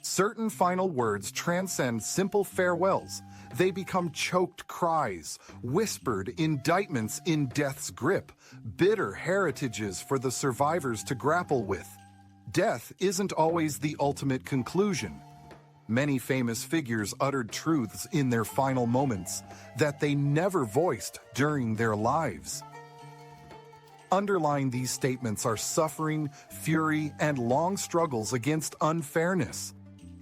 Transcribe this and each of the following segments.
Certain final words transcend simple farewells. They become choked cries, whispered indictments in death's grip, bitter heritages for the survivors to grapple with. Death isn't always the ultimate conclusion. Many famous figures uttered truths in their final moments that they never voiced during their lives. Underlying these statements are suffering, fury, and long struggles against unfairness.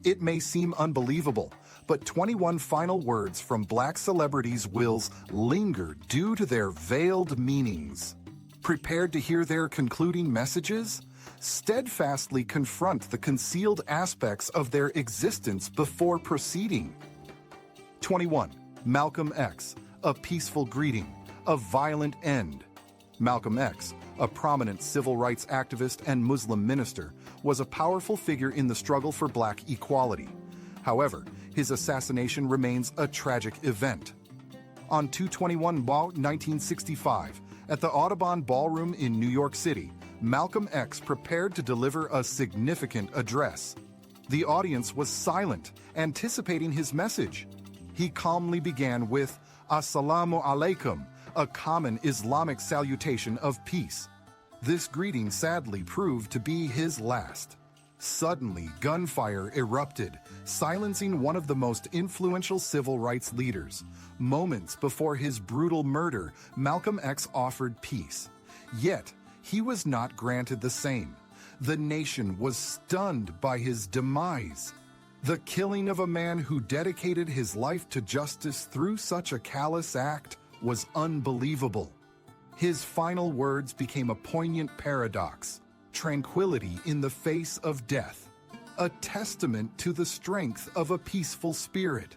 It may seem unbelievable, but 21 final words from Black celebrities' wills linger due to their veiled meanings. Prepared to hear their concluding messages? Steadfastly confront the concealed aspects of their existence before proceeding. 21. Malcolm X, a peaceful greeting, a violent end. Malcolm X, a prominent civil rights activist and Muslim minister, was a powerful figure in the struggle for Black equality. However, his assassination remains a tragic event. On 2/21/1965, at the Audubon Ballroom in New York City, Malcolm X prepared to deliver a significant address. The audience was silent, anticipating his message. He calmly began with "Assalamu alaikum," a common Islamic salutation of peace. This greeting sadly proved to be his last. Suddenly, gunfire erupted, silencing one of the most influential civil rights leaders. Moments before his brutal murder, Malcolm X offered peace. Yet, he was not granted the same. The nation was stunned by his demise. The killing of a man who dedicated his life to justice through such a callous act was unbelievable. His final words became a poignant paradox: tranquility in the face of death, a testament to the strength of a peaceful spirit.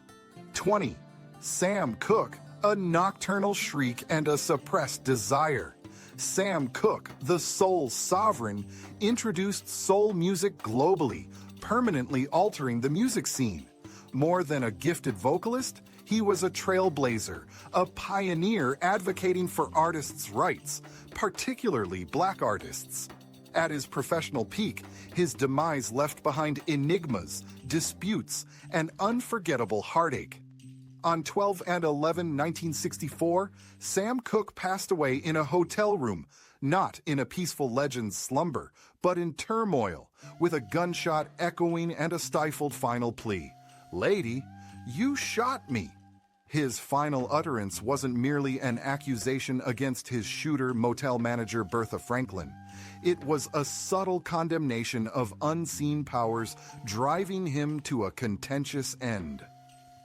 20. Sam Cooke, a nocturnal shriek and a suppressed desire. Sam Cooke, the soul sovereign, introduced soul music globally, permanently altering the music scene. More than a gifted vocalist, he was a trailblazer, a pioneer advocating for artists' rights, particularly Black artists. At his professional peak, his demise left behind enigmas, disputes, and unforgettable heartache. On 12/11/1964, Sam Cooke passed away in a hotel room, not in a peaceful legend's slumber, but in turmoil, with a gunshot echoing and a stifled final plea: "Lady, you shot me." His final utterance wasn't merely an accusation against his shooter, motel manager Bertha Franklin. It was a subtle condemnation of unseen powers driving him to a contentious end.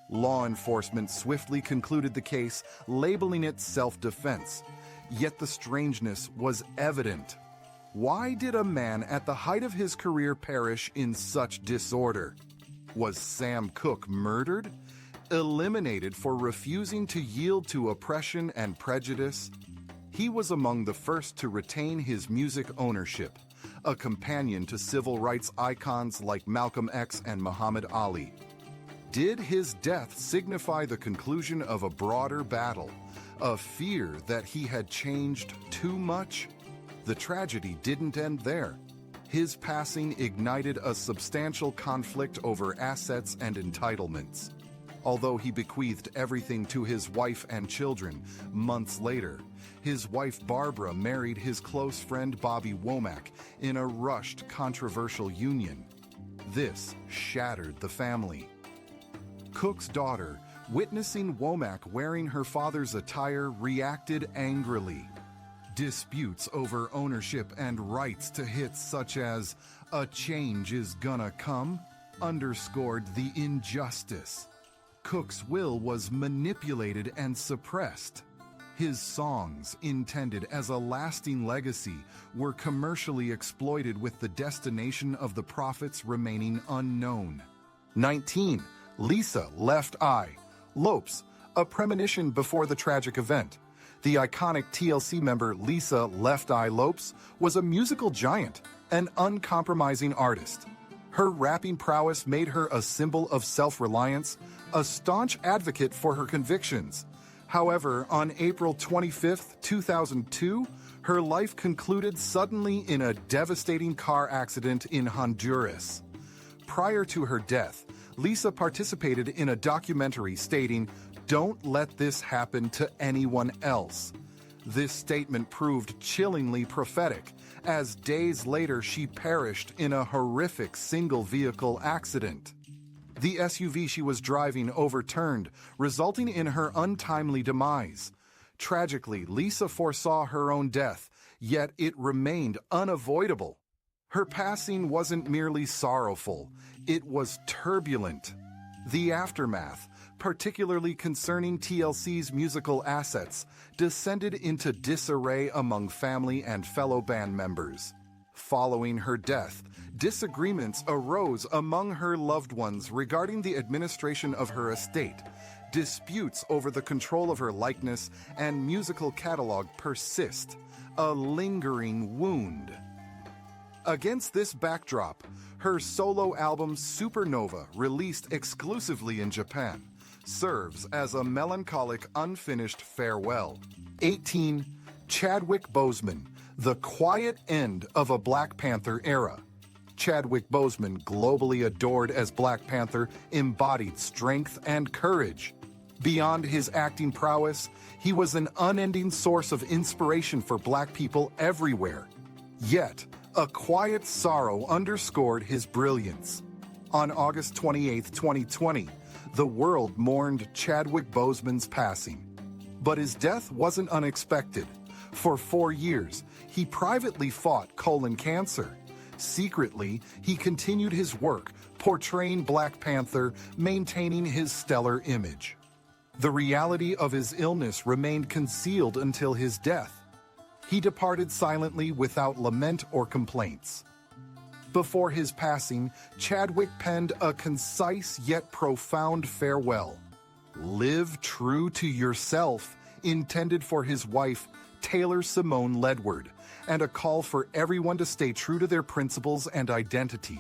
Law enforcement swiftly concluded the case, labeling it self-defense. Yet the strangeness was evident. Why did a man at the height of his career perish in such disorder? Was Sam Cooke murdered? Eliminated for refusing to yield to oppression and prejudice? He was among the first to retain his music ownership, a companion to civil rights icons like Malcolm X and Muhammad Ali. Did his death signify the conclusion of a broader battle, a fear that he had changed too much? The tragedy didn't end there. His passing ignited a substantial conflict over assets and entitlements. Although he bequeathed everything to his wife and children, months later, his wife Barbara married his close friend Bobby Womack in a rushed, controversial union. This shattered the family. Cooke's daughter, witnessing Womack wearing her father's attire, reacted angrily. Disputes over ownership and rights to hits such as "A Change Is Gonna Come" underscored the injustice. Cooke's will was manipulated and suppressed. His songs, intended as a lasting legacy, were commercially exploited with the destination of the profits remaining unknown. 19. Lisa Left Eye. Lopes, a premonition before the tragic event. The iconic TLC member Lisa Left Eye Lopes was a musical giant, an uncompromising artist. Her rapping prowess made her a symbol of self-reliance, a staunch advocate for her convictions. However, on April 25, 2002, her life concluded suddenly in a devastating car accident in Honduras. Prior to her death, Lisa participated in a documentary stating, "Don't let this happen to anyone else." This statement proved chillingly prophetic, as days later she perished in a horrific single-vehicle accident. The SUV she was driving overturned, resulting in her untimely demise. Tragically, Lisa foresaw her own death, yet it remained unavoidable. Her passing wasn't merely sorrowful, it was turbulent. The aftermath, particularly concerning TLC's musical assets, descended into disarray among family and fellow band members. Following her death, disagreements arose among her loved ones regarding the administration of her estate. Disputes over the control of her likeness and musical catalog persist, a lingering wound. Against this backdrop, her solo album Supernova, released exclusively in Japan, serves as a melancholic, unfinished farewell. 18. Chadwick Boseman, the quiet end of a Black Panther era. Chadwick Boseman, globally adored as Black Panther, embodied strength and courage. Beyond his acting prowess, he was an unending source of inspiration for Black people everywhere. Yet, a quiet sorrow underscored his brilliance. On August 28, 2020, the world mourned Chadwick Boseman's passing. But his death wasn't unexpected. For 4 years, he privately fought colon cancer. Secretly, he continued his work, portraying Black Panther, maintaining his stellar image. The reality of his illness remained concealed until his death. He departed silently without lament or complaints. Before his passing, Chadwick penned a concise yet profound farewell. "Live true to yourself," intended for his wife, Taylor Simone Ledward, and a call for everyone to stay true to their principles and identity.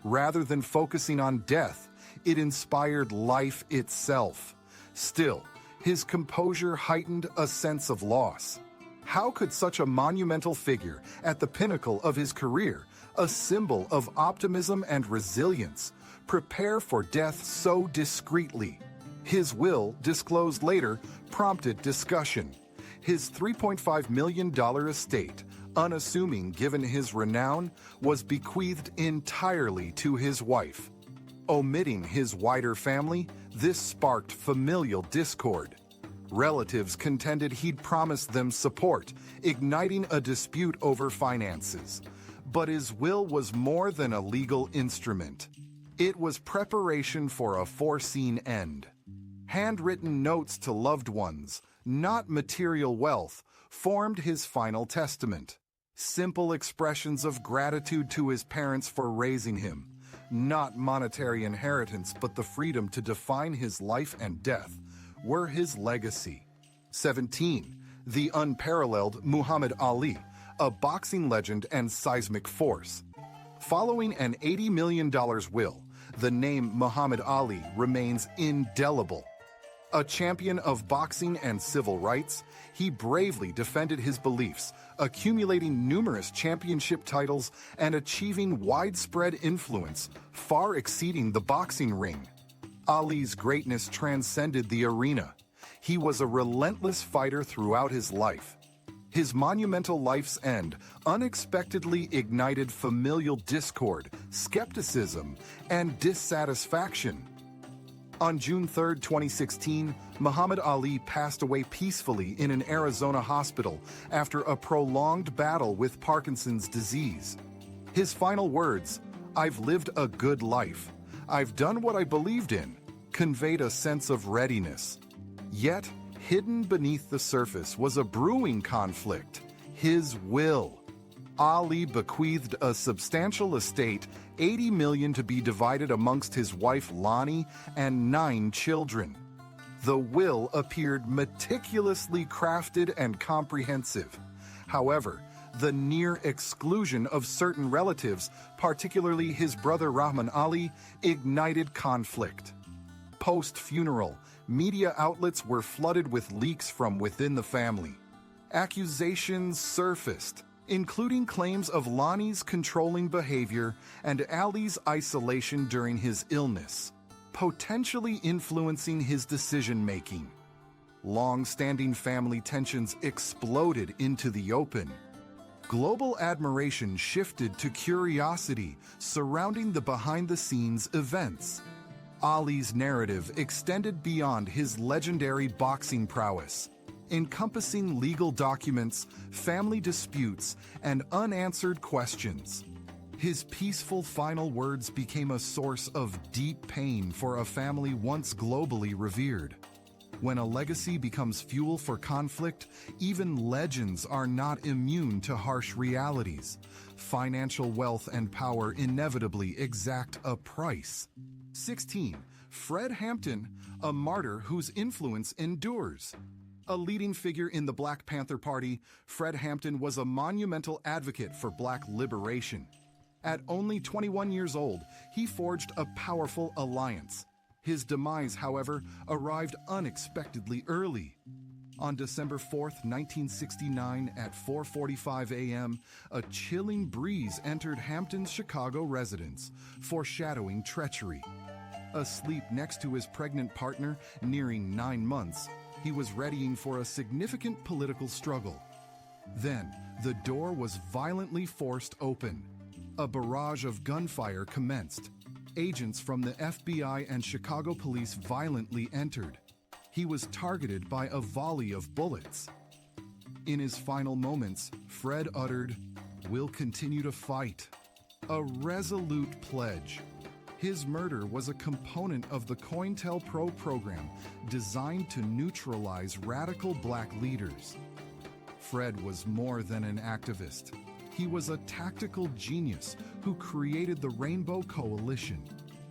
Rather than focusing on death, it inspired life itself. Still, his composure heightened a sense of loss. How could such a monumental figure at the pinnacle of his career, a symbol of optimism and resilience, prepare for death so discreetly? His will, disclosed later, prompted discussion. His $3.5 million estate, unassuming given his renown, was bequeathed entirely to his wife. Omitting his wider family, this sparked familial discord. Relatives contended he'd promised them support, igniting a dispute over finances. But his will was more than a legal instrument. It was preparation for a foreseen end. Handwritten notes to loved ones, not material wealth, formed his final testament. Simple expressions of gratitude to his parents for raising him, not monetary inheritance but the freedom to define his life and death, were his legacy. 17. The unparalleled Muhammad Ali, a boxing legend and seismic force. Following an $80 million will, the name Muhammad Ali remains indelible. A champion of boxing and civil rights, he bravely defended his beliefs, accumulating numerous championship titles and achieving widespread influence, far exceeding the boxing ring. Ali's greatness transcended the arena. He was a relentless fighter throughout his life. His monumental life's end unexpectedly ignited familial discord, skepticism, and dissatisfaction. On June 3, 2016, Muhammad Ali passed away peacefully in an Arizona hospital after a prolonged battle with Parkinson's disease. His final words, "I've lived a good life. I've done what I believed in," conveyed a sense of readiness. Yet, hidden beneath the surface was a brewing conflict, his will. Ali bequeathed a substantial estate, $80 million to be divided amongst his wife Lonnie and 9 children. The will appeared meticulously crafted and comprehensive. However, the near exclusion of certain relatives, particularly his brother Rahman Ali, ignited conflict. Post-funeral, media outlets were flooded with leaks from within the family. Accusations surfaced. including claims of Lonnie's controlling behavior and Allie's isolation during his illness, potentially influencing his decision-making. Long-standing family tensions exploded into the open. Global admiration shifted to curiosity surrounding the behind-the-scenes events. Ali's narrative extended beyond his legendary boxing prowess, encompassing legal documents, family disputes, and unanswered questions. His peaceful final words became a source of deep pain for a family once globally revered. When a legacy becomes fuel for conflict, even legends are not immune to harsh realities. Financial wealth and power inevitably exact a price. 16. Fred Hampton, a martyr whose influence endures. A leading figure in the Black Panther Party, Fred Hampton was a monumental advocate for Black liberation. At only 21 years old, he forged a powerful alliance. His demise, however, arrived unexpectedly early. On December 4, 1969, at 4:45 a.m., a chilling breeze entered Hampton's Chicago residence, foreshadowing treachery. Asleep next to his pregnant partner, nearing 9 months, he was readying for a significant political struggle. Then, the door was violently forced open. A barrage of gunfire commenced. Agents from the FBI and Chicago police violently entered. He was targeted by a volley of bullets. In his final moments, Fred uttered, "We'll continue to fight." A resolute pledge. His murder was a component of the COINTELPRO program designed to neutralize radical Black leaders. Fred was more than an activist. He was a tactical genius who created the Rainbow Coalition,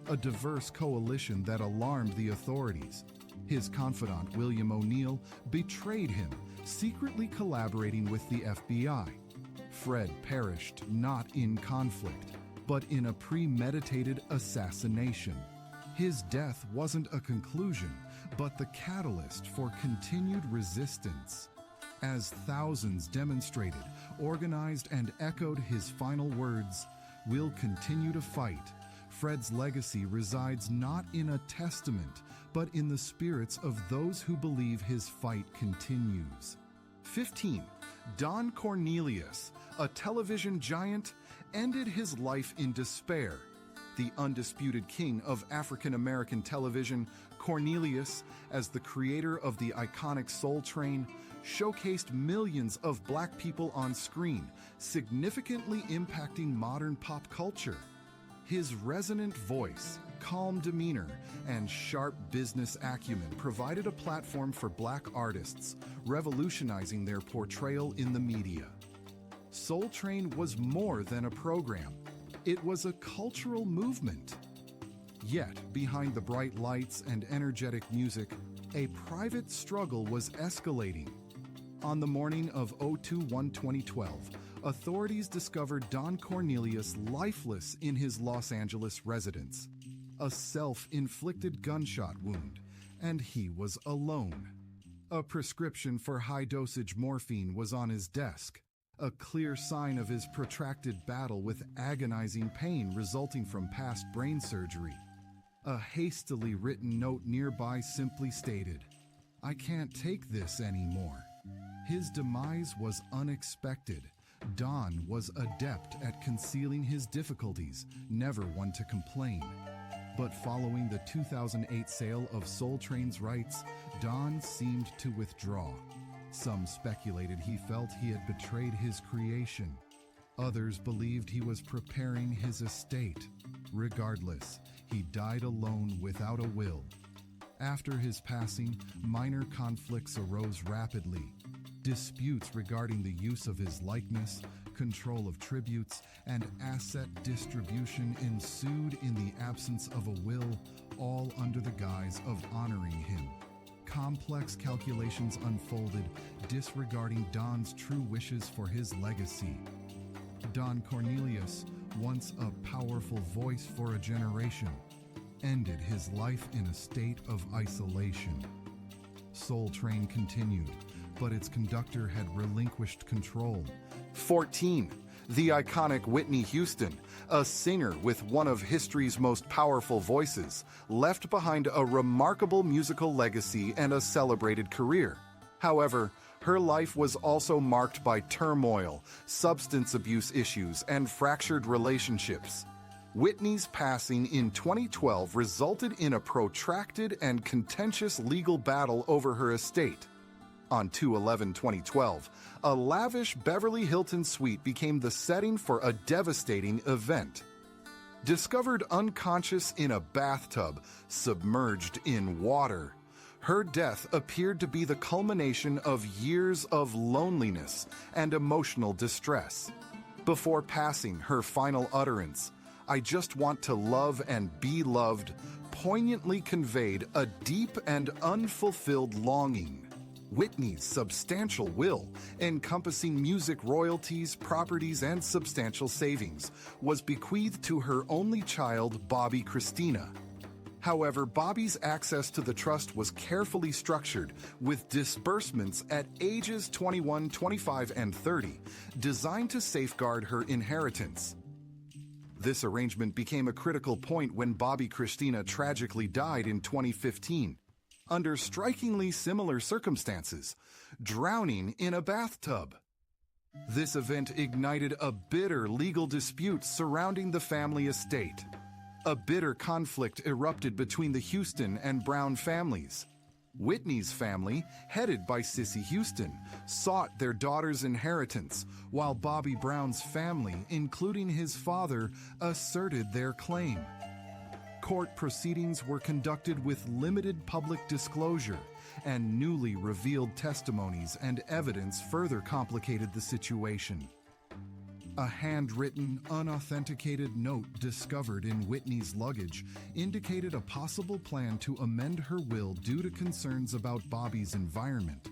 a diverse coalition that alarmed the authorities. His confidant, William O'Neill, betrayed him, secretly collaborating with the FBI. Fred perished not in conflict, but in a premeditated assassination. His death wasn't a conclusion, but the catalyst for continued resistance. As thousands demonstrated, organized, and echoed his final words, "We'll continue to fight," Fred's legacy resides not in a testament, but in the spirits of those who believe his fight continues. 15. Don Cornelius, a television giant, ended his life in despair. The undisputed king of African-American television, Cornelius, as the creator of the iconic Soul Train, showcased millions of Black people on screen, significantly impacting modern pop culture. His resonant voice, calm demeanor, and sharp business acumen provided a platform for Black artists, revolutionizing their portrayal in the media. Soul Train was more than a program. It was a cultural movement. Yet, behind the bright lights and energetic music, a private struggle was escalating. On the morning of 02/01/2012, authorities discovered Don Cornelius lifeless in his Los Angeles residence. A self-inflicted gunshot wound, and he was alone. A prescription for high-dosage morphine was on his desk, a clear sign of his protracted battle with agonizing pain resulting from past brain surgery. A hastily written note nearby simply stated, "I can't take this anymore." His demise was unexpected. Don was adept at concealing his difficulties, never one to complain. But following the 2008 sale of Soul Train's rights, Don seemed to withdraw. Some speculated he felt he had betrayed his creation. Others believed he was preparing his estate. Regardless, he died alone without a will. After his passing, minor conflicts arose rapidly. Disputes regarding the use of his likeness, control of tributes, and asset distribution ensued in the absence of a will, all under the guise of honoring him. Complex calculations unfolded, disregarding Don's true wishes for his legacy. Don Cornelius, once a powerful voice for a generation, ended his life in a state of isolation. Soul Train continued, but its conductor had relinquished control. 14. The iconic Whitney Houston, a singer with one of history's most powerful voices, left behind a remarkable musical legacy and a celebrated career. However, her life was also marked by turmoil, substance abuse issues, and fractured relationships. Whitney's passing in 2012 resulted in a protracted and contentious legal battle over her estate. On 2/11/2012, a lavish Beverly Hilton suite became the setting for a devastating event. Discovered unconscious in a bathtub, submerged in water, her death appeared to be the culmination of years of loneliness and emotional distress. Before passing, her final utterance, "I just want to love and be loved," poignantly conveyed a deep and unfulfilled longing. Whitney's substantial will, encompassing music royalties, properties, and substantial savings, was bequeathed to her only child, Bobby Christina. However, Bobby's access to the trust was carefully structured, with disbursements at ages 21, 25, and 30, designed to safeguard her inheritance. This arrangement became a critical point when Bobby Christina tragically died in 2015, under strikingly similar circumstances, drowning in a bathtub. This event ignited a bitter legal dispute surrounding the family estate. A bitter conflict erupted between the Houston and Brown families. Whitney's family, headed by Cissy Houston, sought their daughter's inheritance, while Bobby Brown's family, including his father, asserted their claim. Court proceedings were conducted with limited public disclosure, and newly revealed testimonies and evidence further complicated the situation. A handwritten, unauthenticated note discovered in Whitney's luggage indicated a possible plan to amend her will due to concerns about Bobby's environment,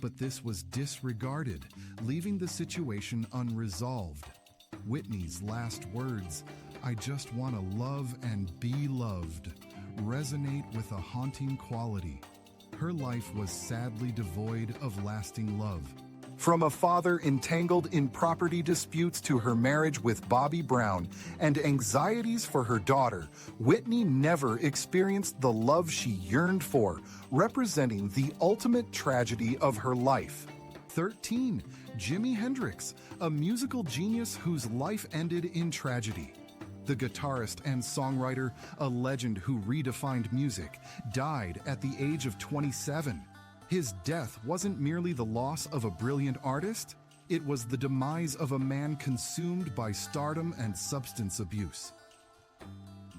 but this was disregarded, leaving the situation unresolved. Whitney's last words, "I just want to love and be loved," resonate with a haunting quality. Her life was sadly devoid of lasting love. From a father entangled in property disputes to her marriage with Bobby Brown and anxieties for her daughter, Whitney never experienced the love she yearned for, representing the ultimate tragedy of her life. 13. Jimi Hendrix, a musical genius whose life ended in tragedy. The guitarist and songwriter, a legend who redefined music, died at the age of 27. His death wasn't merely the loss of a brilliant artist, it was the demise of a man consumed by stardom and substance abuse.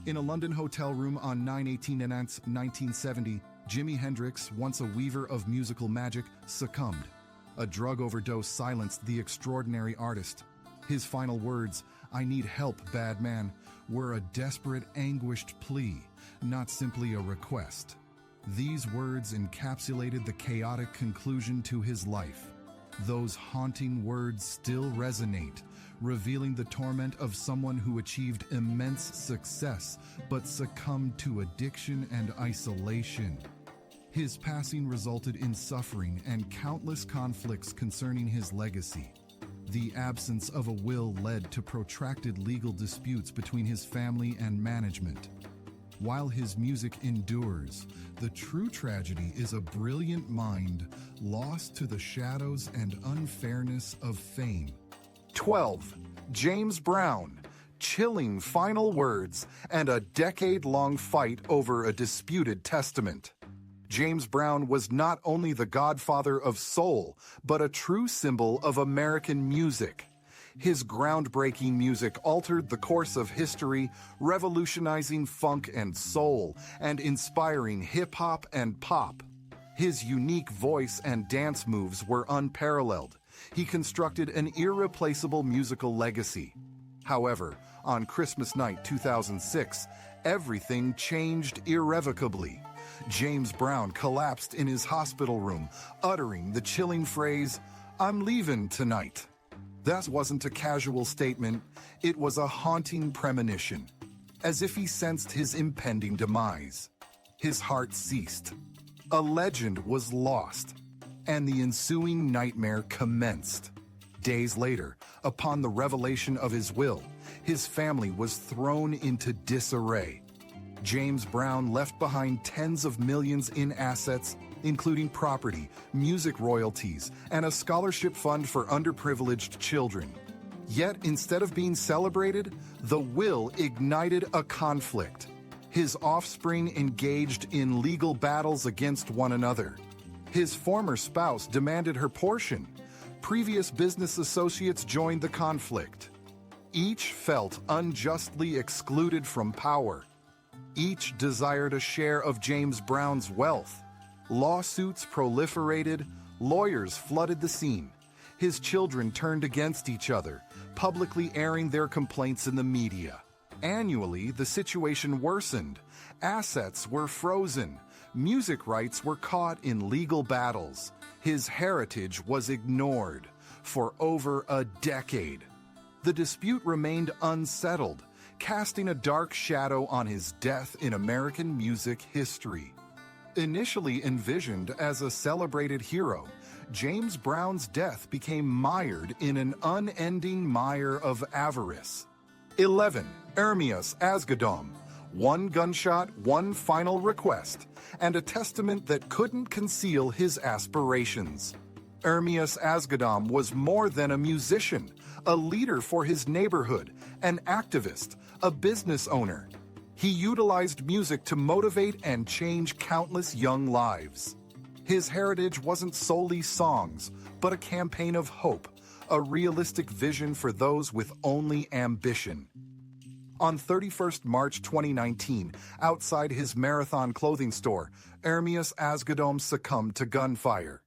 In a London hotel room on 9/18/1970, Jimi Hendrix, once a weaver of musical magic, succumbed. A drug overdose silenced the extraordinary artist. His final words, "I need help, bad man," were a desperate, anguished plea, not simply a request. These words encapsulated the chaotic conclusion to his life. Those haunting words still resonate, revealing the torment of someone who achieved immense success but succumbed to addiction and isolation. His passing resulted in suffering and countless conflicts concerning his legacy. The absence of a will led to protracted legal disputes between his family and management. While his music endures, the true tragedy is a brilliant mind lost to the shadows and unfairness of fame. 12. James Brown, chilling final words and a decade-long fight over a disputed testament. James Brown was not only the godfather of soul, but a true symbol of American music. His groundbreaking music altered the course of history, revolutionizing funk and soul, and inspiring hip-hop and pop. His unique voice and dance moves were unparalleled. He constructed an irreplaceable musical legacy. However, on Christmas night 2006, everything changed irrevocably. James Brown collapsed in his hospital room, uttering the chilling phrase, "I'm leaving tonight." That wasn't a casual statement, it was a haunting premonition, as if he sensed his impending demise. His heart ceased. A legend was lost. and the ensuing nightmare commenced. Days later, upon the revelation of his will, his family was thrown into disarray. James Brown left behind tens of millions in assets, including property, music royalties, and a scholarship fund for underprivileged children. Yet, instead of being celebrated, the will ignited a conflict. His offspring engaged in legal battles against one another. His former spouse demanded her portion. Previous business associates joined the conflict. Each felt unjustly excluded from power. Each desired a share of James Brown's wealth. Lawsuits proliferated, lawyers flooded the scene. His children turned against each other, publicly airing their complaints in the media. Annually, the situation worsened. Assets were frozen. Music rights were caught in legal battles. His heritage was ignored for over a decade. The dispute remained unsettled, casting a dark shadow on his death in American music history. Initially envisioned as a celebrated hero, James Brown's death became mired in an unending mire of avarice. 11. Ermias Asghedom. One gunshot, one final request, and a testament that couldn't conceal his aspirations. Ermias Asghedom was more than a musician, a leader for his neighborhood, an activist, a business owner. He utilized music to motivate and change countless young lives. His heritage wasn't solely songs, but a campaign of hope, a realistic vision for those with only ambition. On 31st March 2019, outside his Marathon clothing store, Ermias Asghedom succumbed to gunfire.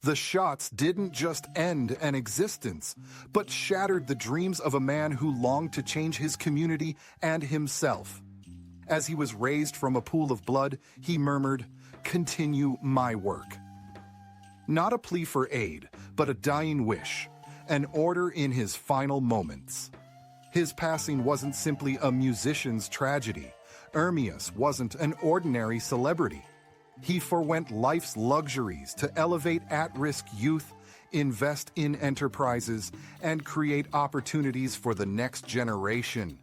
The shots didn't just end an existence, but shattered the dreams of a man who longed to change his community and himself. As he was raised from a pool of blood, he murmured, "Continue my work." Not a plea for aid, but a dying wish, an order in his final moments. His passing wasn't simply a musician's tragedy. Ermias wasn't an ordinary celebrity. He forwent life's luxuries to elevate at-risk youth, invest in enterprises, and create opportunities for the next generation.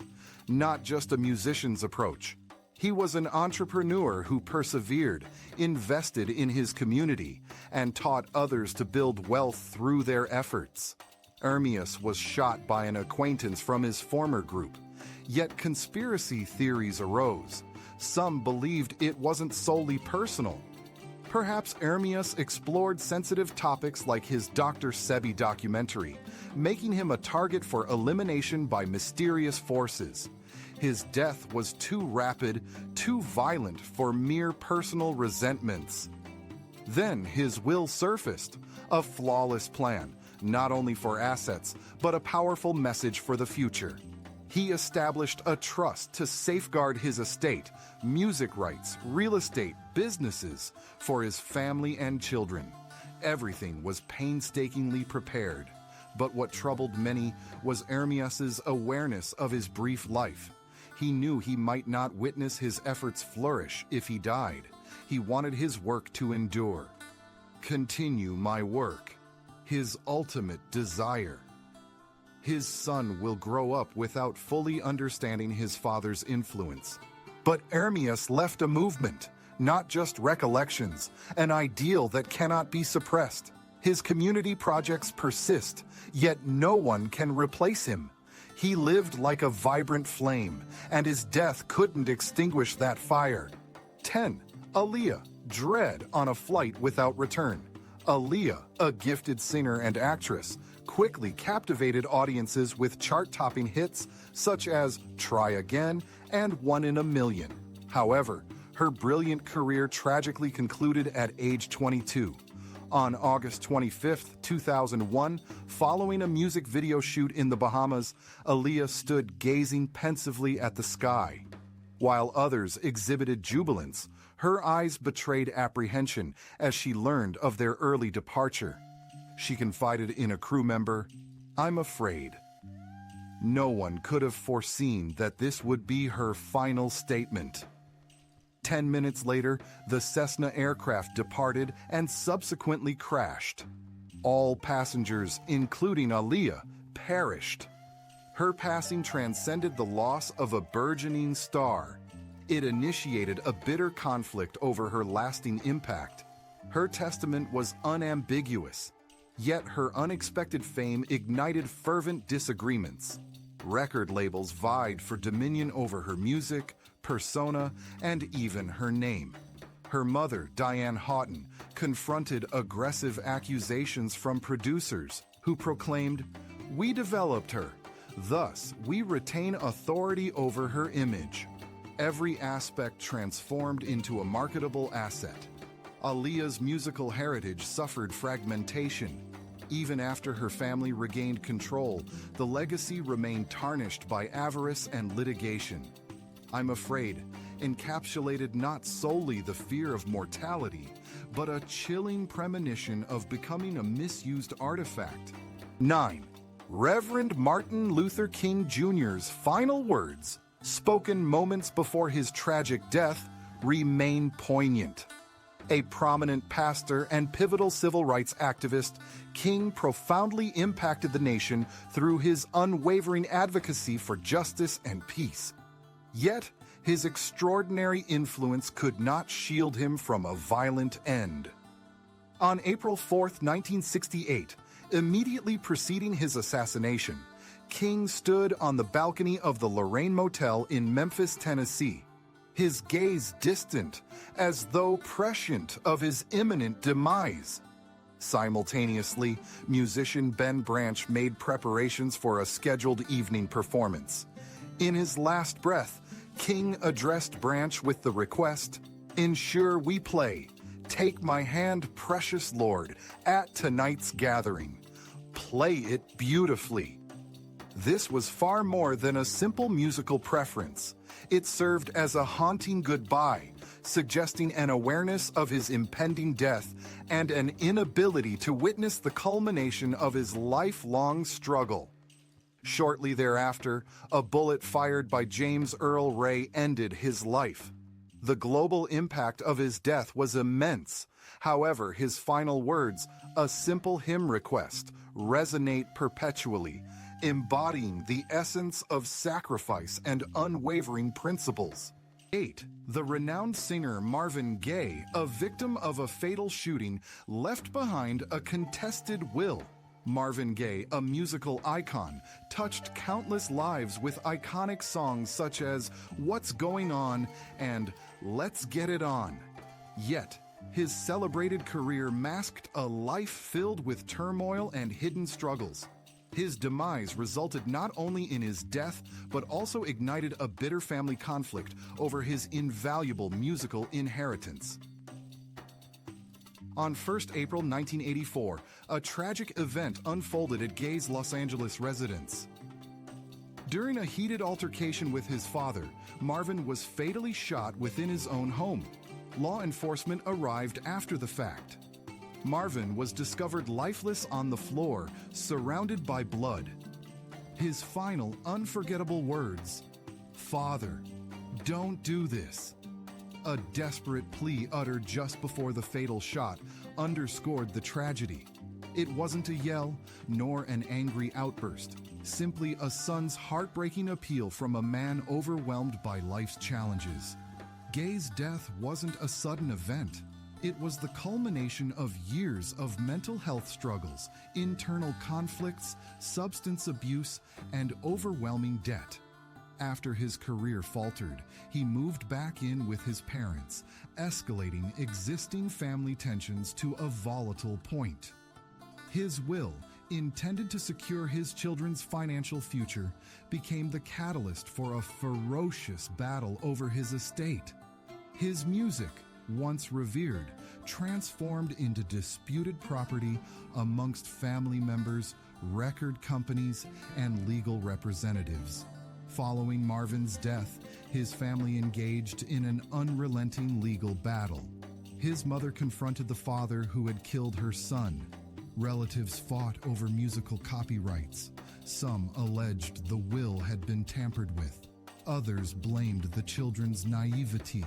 Not just a musician's approach. He was an entrepreneur who persevered, invested in his community, and taught others to build wealth through their efforts. Ermias was shot by an acquaintance from his former group. Yet conspiracy theories arose. Some believed it wasn't solely personal. Perhaps Ermias explored sensitive topics like his Dr. Sebi documentary, making him a target for elimination by mysterious forces. His death was too rapid, too violent for mere personal resentments. Then his will surfaced, a flawless plan, not only for assets, but a powerful message for the future. He established a trust to safeguard his estate, music rights, real estate, businesses, for his family and children. Everything was painstakingly prepared. But what troubled many was Ermias's awareness of his brief life. He knew he might not witness his efforts flourish if he died. He wanted his work to endure. Continue my work. His ultimate desire. His son will grow up without fully understanding his father's influence. But Ermias left a movement, not just recollections, an ideal that cannot be suppressed. His community projects persist, yet no one can replace him. He lived like a vibrant flame, and his death couldn't extinguish that fire. 10. Aaliyah, Dread on a Flight Without Return. Aaliyah, a gifted singer and actress, quickly captivated audiences with chart-topping hits such as Try Again and One in a Million. However, her brilliant career tragically concluded at age 22. On August 25, 2001, following a music video shoot in the Bahamas, Aaliyah stood gazing pensively at the sky. While others exhibited jubilance, her eyes betrayed apprehension as she learned of their early departure. She confided in a crew member, "I'm afraid." No one could have foreseen that this would be her final statement. 10 minutes later, the Cessna aircraft departed and subsequently crashed. All passengers, including Aaliyah, perished. Her passing transcended the loss of a burgeoning star. It initiated a bitter conflict over her lasting impact. Her testament was unambiguous, yet her unexpected fame ignited fervent disagreements. Record labels vied for dominion over her music, persona, and even her name. Her mother, Diane Houghton, confronted aggressive accusations from producers who proclaimed, "We developed her. Thus, we retain authority over her image." Every aspect transformed into a marketable asset. Aaliyah's musical heritage suffered fragmentation. Even after her family regained control, the legacy remained tarnished by avarice and litigation. I'm afraid, encapsulated not solely the fear of mortality, but a chilling premonition of becoming a misused artifact. 9. Reverend Martin Luther King Jr.'s final words, spoken moments before his tragic death, remain poignant. A prominent pastor and pivotal civil rights activist, King profoundly impacted the nation through his unwavering advocacy for justice and peace. Yet, his extraordinary influence could not shield him from a violent end. On April 4, 1968, immediately preceding his assassination, King stood on the balcony of the Lorraine Motel in Memphis, Tennessee, his gaze distant, as though prescient of his imminent demise. Simultaneously, musician Ben Branch made preparations for a scheduled evening performance. In his last breath, King addressed Branch with the request, "Ensure we play, Take My Hand, Precious Lord, at tonight's gathering. Play it beautifully." This was far more than a simple musical preference. It served as a haunting goodbye, suggesting an awareness of his impending death and an inability to witness the culmination of his lifelong struggle. Shortly thereafter, a bullet fired by James Earl Ray ended his life. The global impact of his death was immense. However, his final words, a simple hymn request, resonate perpetually, embodying the essence of sacrifice and unwavering principles. 8. The renowned singer Marvin Gaye, a victim of a fatal shooting, left behind a contested will. Marvin Gaye, a musical icon, touched countless lives with iconic songs such as "What's Going On" and "Let's Get It On." Yet, his celebrated career masked a life filled with turmoil and hidden struggles. His demise resulted not only in his death, but also ignited a bitter family conflict over his invaluable musical inheritance. On 1 April 1984, a tragic event unfolded at Gaye's Los Angeles residence. During a heated altercation with his father, Marvin was fatally shot within his own home. Law enforcement arrived after the fact. Marvin was discovered lifeless on the floor, surrounded by blood. His final unforgettable words, "Father, don't do this." A desperate plea uttered just before the fatal shot underscored the tragedy. It wasn't a yell, nor an angry outburst, simply a son's heartbreaking appeal from a man overwhelmed by life's challenges. Gaye's death wasn't a sudden event. It was the culmination of years of mental health struggles, internal conflicts, substance abuse, and overwhelming debt. After his career faltered, he moved back in with his parents, escalating existing family tensions to a volatile point. His will, intended to secure his children's financial future, became the catalyst for a ferocious battle over his estate. His music, once revered, transformed into disputed property amongst family members, record companies, and legal representatives. Following Marvin's death, his family engaged in an unrelenting legal battle. His mother confronted the father who had killed her son. Relatives fought over musical copyrights. Some alleged the will had been tampered with. Others blamed the children's naivety.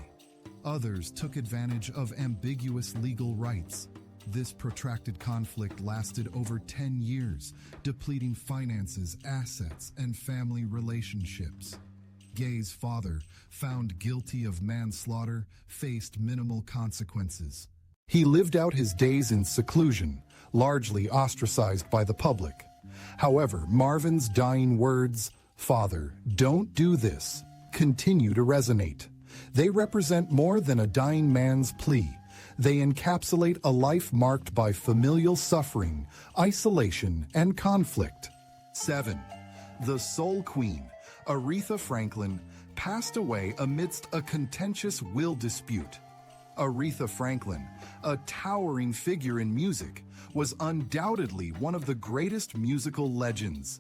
Others took advantage of ambiguous legal rights. This protracted conflict lasted over 10 years, depleting finances, assets, and family relationships. Gay's father, found guilty of manslaughter, faced minimal consequences. He lived out his days in seclusion, largely ostracized by the public. However, Marvin's dying words, "Father, don't do this," continue to resonate. They represent more than a dying man's plea. They encapsulate a life marked by familial suffering, isolation, and conflict. 7. The Soul Queen, Aretha Franklin, passed away amidst a contentious will dispute. Aretha Franklin, a towering figure in music, was undoubtedly one of the greatest musical legends.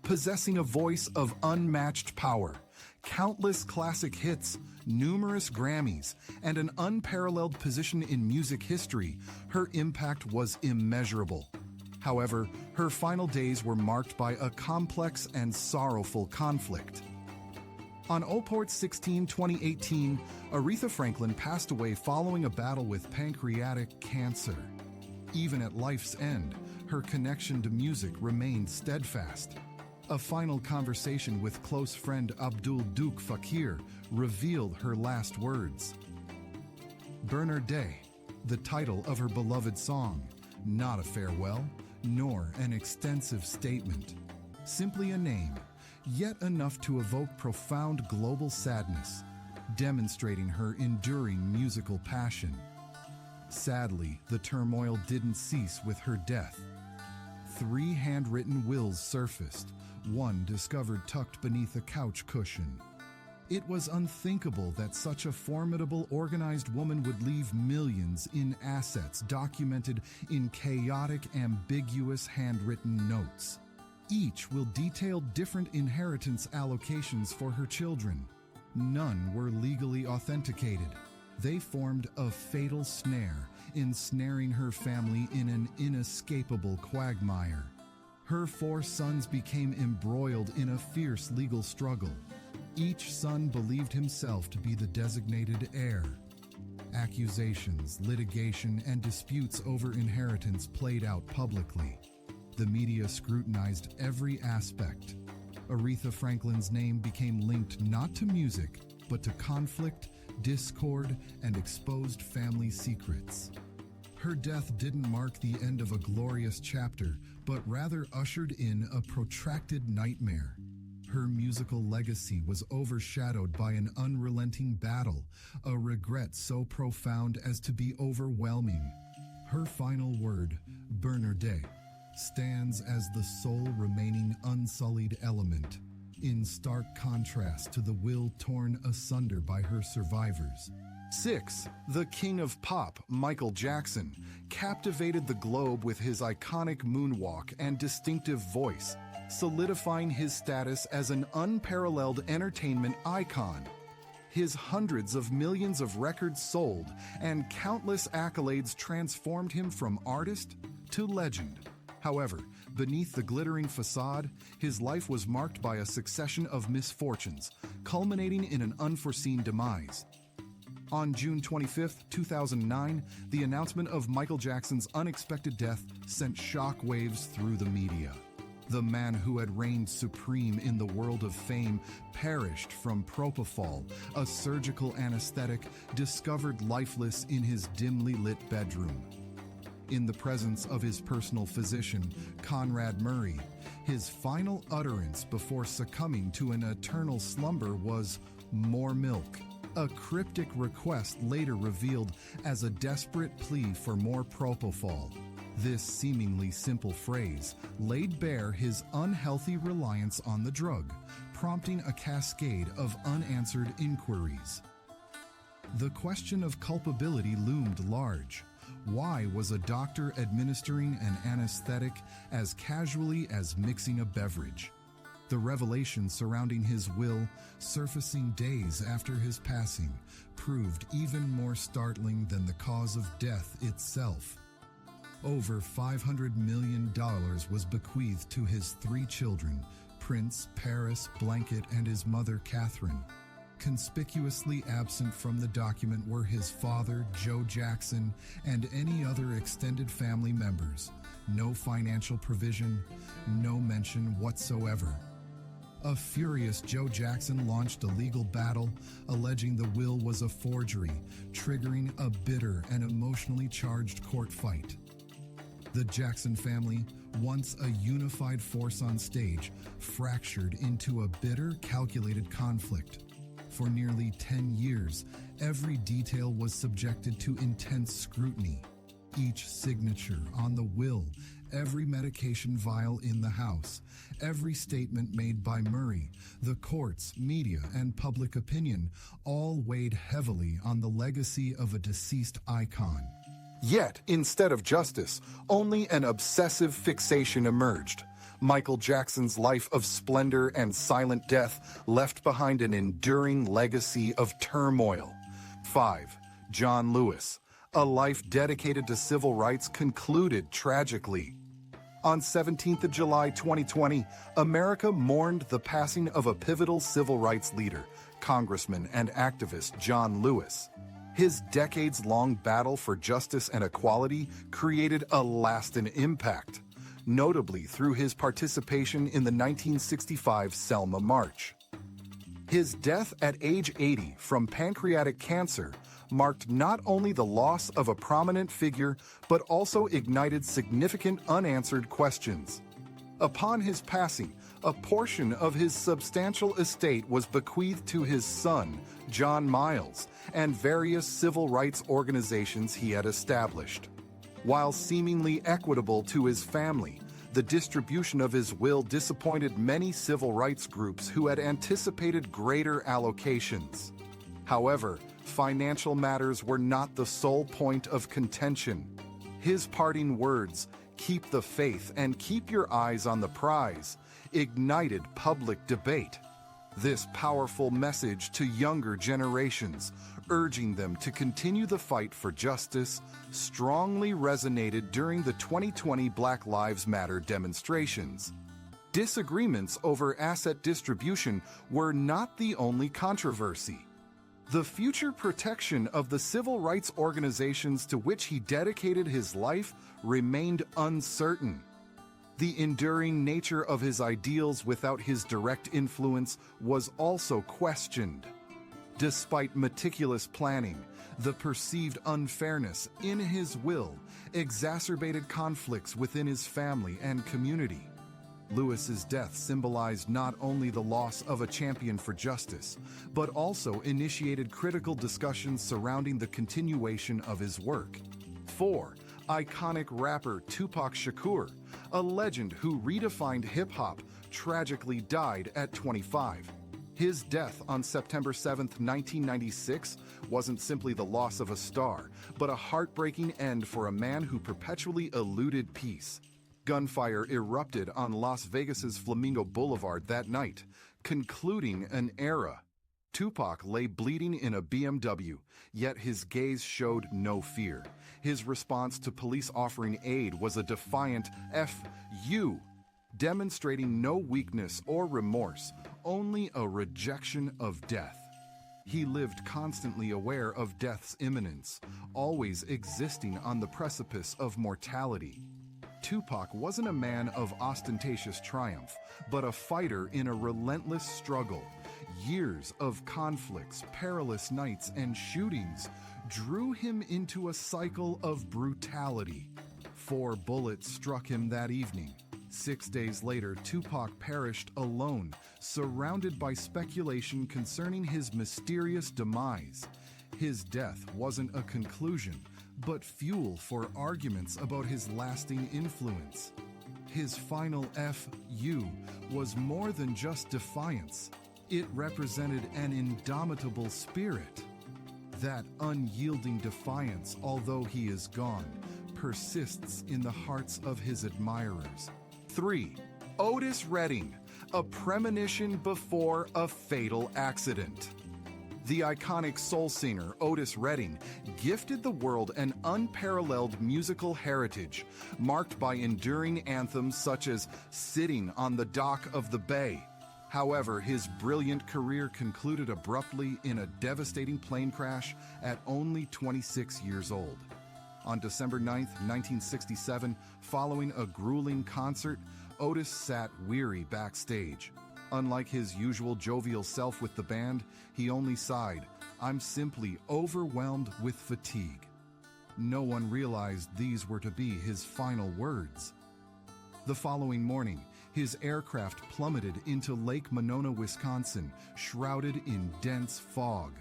Possessing a voice of unmatched power, countless classic hits, numerous Grammys, and an unparalleled position in music history, her impact was immeasurable. However, her final days were marked by a complex and sorrowful conflict. On Oport 16, 2018, Aretha Franklin passed away following a battle with pancreatic cancer. Even at life's end, her connection to music remained steadfast. A final conversation with close friend Abdul Duke Fakir revealed her last words. Bernard Day, the title of her beloved song, not a farewell, nor an extensive statement. Simply a name, yet enough to evoke profound global sadness, demonstrating her enduring musical passion. Sadly, the turmoil didn't cease with her death. 3 handwritten wills surfaced, one discovered tucked beneath a couch cushion. It was unthinkable that such a formidable, organized woman would leave millions in assets documented in chaotic, ambiguous handwritten notes. Each will detail different inheritance allocations for her children. None were legally authenticated. They formed a fatal snare, ensnaring her family in an inescapable quagmire. Her 4 sons became embroiled in a fierce legal struggle. Each son believed himself to be the designated heir. Accusations, litigation, and disputes over inheritance played out publicly. The media scrutinized every aspect. Aretha Franklin's name became linked not to music, but to conflict, discord, and exposed family secrets. Her death didn't mark the end of a glorious chapter, but rather ushered in a protracted nightmare. Her musical legacy was overshadowed by an unrelenting battle, a regret so profound as to be overwhelming. Her final word, Bernard Day, stands as the sole remaining unsullied element, in stark contrast to the will torn asunder by her survivors. 6. The King of Pop, Michael Jackson, captivated the globe with his iconic moonwalk and distinctive voice, solidifying his status as an unparalleled entertainment icon. His hundreds of millions of records sold and countless accolades transformed him from artist to legend. However, beneath the glittering facade, his life was marked by a succession of misfortunes, culminating in an unforeseen demise. On June 25, 2009, the announcement of Michael Jackson's unexpected death sent shockwaves through the media. The man who had reigned supreme in the world of fame perished from propofol, a surgical anesthetic discovered lifeless in his dimly lit bedroom. In the presence of his personal physician, Conrad Murray, his final utterance before succumbing to an eternal slumber was, "More milk," a cryptic request later revealed as a desperate plea for more propofol. This seemingly simple phrase laid bare his unhealthy reliance on the drug, prompting a cascade of unanswered inquiries. The question of culpability loomed large. Why was a doctor administering an anesthetic as casually as mixing a beverage? The revelation surrounding his will, surfacing days after his passing, proved even more startling than the cause of death itself. Over $500 million was bequeathed to his 3 children, Prince, Paris, Blanket, and his mother, Catherine. Conspicuously absent from the document were his father, Joe Jackson, and any other extended family members. No financial provision, no mention whatsoever. A furious Joe Jackson launched a legal battle, alleging the will was a forgery, triggering a bitter and emotionally charged court fight. The Jackson family, once a unified force on stage, fractured into a bitter, calculated conflict. For nearly 10 years, every detail was subjected to intense scrutiny. Each signature on the will, every medication vial in the house, every statement made by Murray, the courts, media, and public opinion all weighed heavily on the legacy of a deceased icon. Yet, instead of justice, only an obsessive fixation emerged. Michael Jackson's life of splendor and silent death left behind an enduring legacy of turmoil. 5. John Lewis. A life dedicated to civil rights concluded tragically. On 17th of July 2020, America mourned the passing of a pivotal civil rights leader, Congressman and activist John Lewis. His decades-long battle for justice and equality created a lasting impact, notably through his participation in the 1965 Selma March. His death at age 80 from pancreatic cancer marked not only the loss of a prominent figure, but also ignited significant unanswered questions. Upon his passing, a portion of his substantial estate was bequeathed to his son, John Miles, and various civil rights organizations he had established. While seemingly equitable to his family, the distribution of his will disappointed many civil rights groups who had anticipated greater allocations. However, financial matters were not the sole point of contention. His parting words, "Keep the faith and keep your eyes on the prize," ignited public debate. This powerful message to younger generations, urging them to continue the fight for justice, strongly resonated during the 2020 Black Lives Matter demonstrations. Disagreements over asset distribution were not the only controversy. The future protection of the civil rights organizations to which he dedicated his life remained uncertain. The enduring nature of his ideals without his direct influence was also questioned. Despite meticulous planning, the perceived unfairness in his will exacerbated conflicts within his family and community. Lewis's death symbolized not only the loss of a champion for justice, but also initiated critical discussions surrounding the continuation of his work. 4. Iconic rapper Tupac Shakur, a legend who redefined hip-hop, tragically died at 25. His death on September 7, 1996, wasn't simply the loss of a star, but a heartbreaking end for a man who perpetually eluded peace. Gunfire erupted on Las Vegas's Flamingo Boulevard that night, concluding an era. Tupac lay bleeding in a BMW, yet his gaze showed no fear. His response to police offering aid was a defiant "F you," demonstrating no weakness or remorse, only a rejection of death. He lived constantly aware of death's imminence, always existing on the precipice of mortality. Tupac wasn't a man of ostentatious triumph, but a fighter in a relentless struggle. Years of conflicts, perilous nights, and shootings drew him into a cycle of brutality. 4 bullets struck him that evening. 6 days later, Tupac perished alone, surrounded by speculation concerning his mysterious demise. His death wasn't a conclusion, but fuel for arguments about his lasting influence. His final "F-U" was more than just defiance. It represented an indomitable spirit. That unyielding defiance, although he is gone, persists in the hearts of his admirers. 3. Otis Redding, a premonition before a fatal accident. The iconic soul singer Otis Redding gifted the world an unparalleled musical heritage, marked by enduring anthems such as "Sitting on the Dock of the Bay," However, his brilliant career concluded abruptly in a devastating plane crash at only 26 years old. On December 9, 1967, following a grueling concert, Otis sat weary backstage. Unlike his usual jovial self with the band, he only sighed, "I'm simply overwhelmed with fatigue." No one realized these were to be his final words. The following morning, his aircraft plummeted into Lake Monona, Wisconsin, shrouded in dense fog.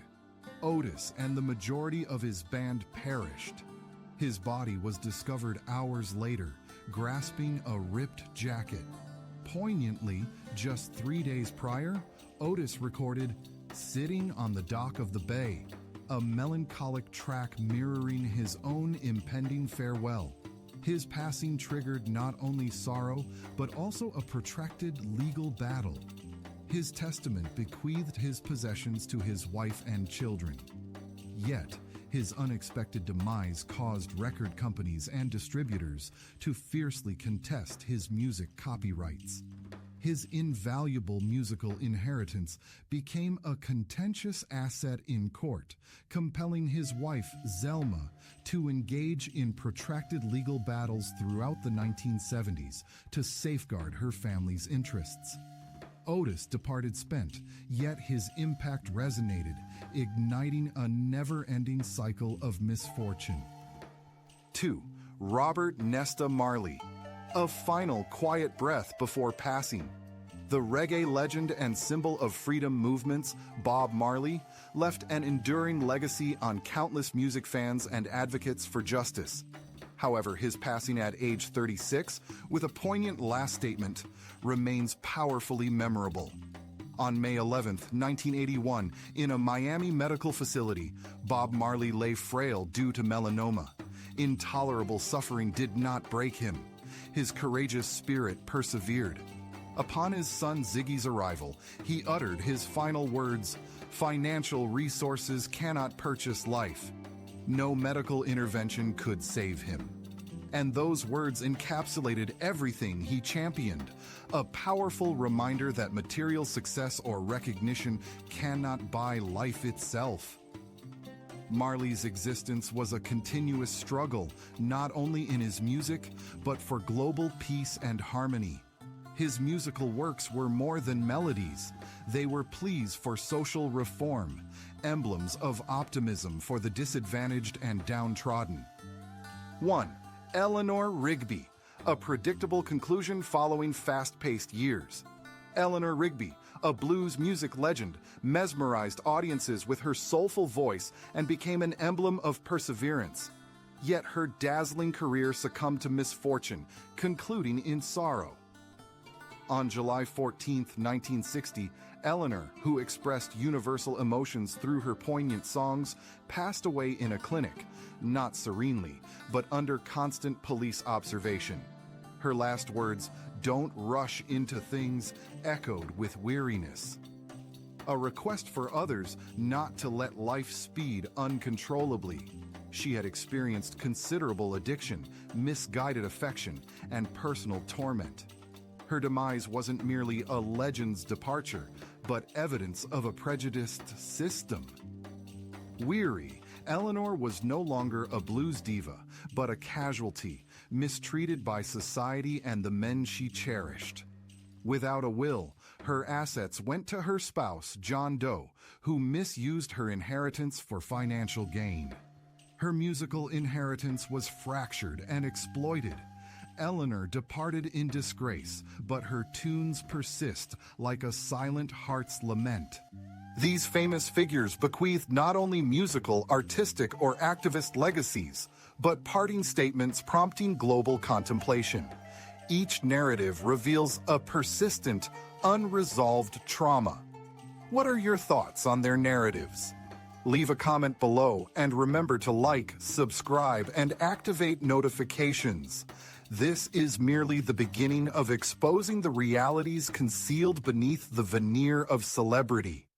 Otis and the majority of his band perished. His body was discovered hours later, grasping a ripped jacket. Poignantly, just 3 days prior, Otis recorded "Sitting on the Dock of the Bay," a melancholic track mirroring his own impending farewell. His passing triggered not only sorrow, but also a protracted legal battle. His testament bequeathed his possessions to his wife and children. Yet, his unexpected demise caused record companies and distributors to fiercely contest his music copyrights. His invaluable musical inheritance became a contentious asset in court, compelling his wife, Zelma, to engage in protracted legal battles throughout the 1970s to safeguard her family's interests. Otis departed spent, yet his impact resonated, igniting a never-ending cycle of misfortune. 2. Robert Nesta Marley. A final quiet breath before passing. The reggae legend and symbol of freedom movements, Bob Marley, left an enduring legacy on countless music fans and advocates for justice. However, his passing at age 36, with a poignant last statement, remains powerfully memorable. On May 11, 1981, in a Miami medical facility, Bob Marley lay frail due to melanoma. Intolerable suffering did not break him. His courageous spirit persevered. Upon his son Ziggy's arrival, he uttered his final words, "Financial resources cannot purchase life." No medical intervention could save him. And those words encapsulated everything he championed, a powerful reminder that material success or recognition cannot buy life itself. Marley's existence was a continuous struggle, not only in his music, but for global peace and harmony. His musical works were more than melodies. They were pleas for social reform, emblems of optimism for the disadvantaged and downtrodden. 1. Eleanor Rigby, a predictable conclusion following fast-paced years. Eleanor Rigby, a blues music legend, mesmerized audiences with her soulful voice and became an emblem of perseverance. Yet her dazzling career succumbed to misfortune, concluding in sorrow. On July 14, 1960, Eleanor, who expressed universal emotions through her poignant songs, passed away in a clinic, not serenely, but under constant police observation. Her last words, "Don't rush into things," echoed with weariness. A request for others not to let life speed uncontrollably. She had experienced considerable addiction, misguided affection, and personal torment. Her demise wasn't merely a legend's departure, but evidence of a prejudiced system. Weary, Eleanor was no longer a blues diva, but a casualty, mistreated by society and the men she cherished. Without a will, her assets went to her spouse, John Doe, who misused her inheritance for financial gain. Her musical inheritance was fractured and exploited. Eleanor departed in disgrace, but her tunes persist like a silent heart's lament. These famous figures bequeathed not only musical, artistic, or activist legacies, but parting statements prompting global contemplation. Each narrative reveals a persistent, unresolved trauma. What are your thoughts on their narratives? Leave a comment below and remember to like, subscribe, and activate notifications. This is merely the beginning of exposing the realities concealed beneath the veneer of celebrity.